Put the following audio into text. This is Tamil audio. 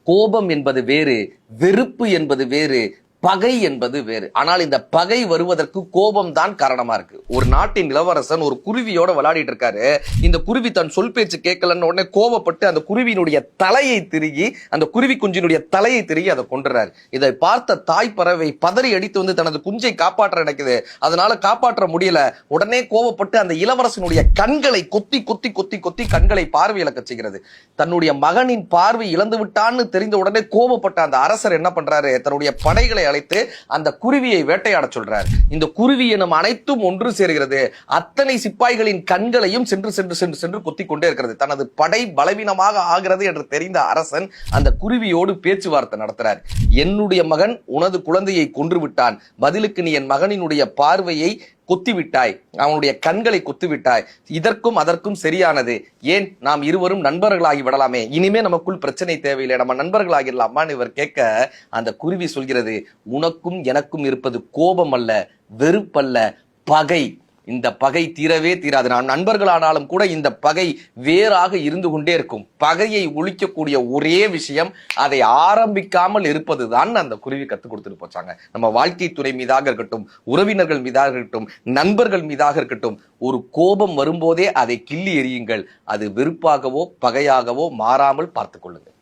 கோபம் என்பது வேறு, வெறுப்பு என்பது வேறு, பகை என்பது வேறு. ஆனால் இந்த பகை வருவதற்கு கோபம் தான் காரணமா இருக்கு. ஒரு நாட்டின் இளவரசன் ஒரு குருவியோட விளையாடிட்டு இருக்காரு. இந்த குருவி தன் சொல் பேச்சு கேட்கலன்னு உடனே கோபப்பட்டு அந்த குருவியினுடைய தலையை திருகி, அந்த குருவி குஞ்சினுடைய தலையை திருகி அதை கொண்டுறாரு. இதை பார்த்த தாய் பறவை பதறி அடித்து வந்து தனது குஞ்சை காப்பாற்ற நினைக்குது. அதனால காப்பாற்ற முடியல. உடனே கோபப்பட்டு அந்த இளவரசனுடைய கண்களை கொத்தி கொத்தி கொத்தி கொத்தி கண்களை பார்வை இழக்க செய்கிறது. தன்னுடைய மகனின் பார்வை இழந்து விட்டான்னு தெரிந்த உடனே கோபப்பட்ட அந்த அரசர் என்ன பண்றாரு, தன்னுடைய படைகளை அழைத்து அந்த குருவியை வேட்டையாட சொல்றார். இந்த குருவி எனும் அனைத்தும் ஒன்று சேர்கிறது. அத்தனை சிப்பாய்களின் கண்களையும் சென்று சென்று சென்று சென்று கொத்தி கொண்டே இருக்கிறது. தனது படை பலவீனமாக ஆகிறது என்று தெரிந்த அரசன் அந்த குருவியோடு பேச்சுவார்த்தை நடத்துறார். என்னுடைய மகன் உனது குழந்தையை கொன்று விட்டான், பதிலுக்கு நீ என் மகனினுடைய பார்வையை கொத்திவிட்டாய், அவனுடைய கண்களை கொத்திவிட்டாய், இதற்கும் அதற்கும் சரியானது. ஏன் நாம் இருவரும் நண்பர்களாகி விடலாமே, இனிமே நமக்குள் பிரச்சனை தேவையில்லை, நம்ம நண்பர்களாகிடலாமான்னு இவர் கேட்க அந்த குருவி சொல்கிறது, உனக்கும் எனக்கும் இருப்பது கோபம் அல்ல, வெறுப்பல்ல, பகை. இந்த பகை தீரவே தீராது. நாம் நண்பர்களானாலும் கூட இந்த பகை வேறாக இருந்து கொண்டே இருக்கும். பகையை ஒழிக்கக்கூடிய ஒரே விஷயம் அதை ஆரம்பிக்காமல் இருப்பதுதான் அந்த குருவி கத்துக் கொடுத்துட்டு போச்சாங்க. நம்ம வாழ்க்கை துறை மீதாக இருக்கட்டும், உறவினர்கள் மீதாக இருக்கட்டும், நண்பர்கள் மீதாக இருக்கட்டும், ஒரு கோபம் வரும்போதே அதை கிள்ளி எறியுங்கள். அது வெறுப்பாகவோ பகையாகவோ மாறாமல் பார்த்துக் கொள்ளுங்கள்.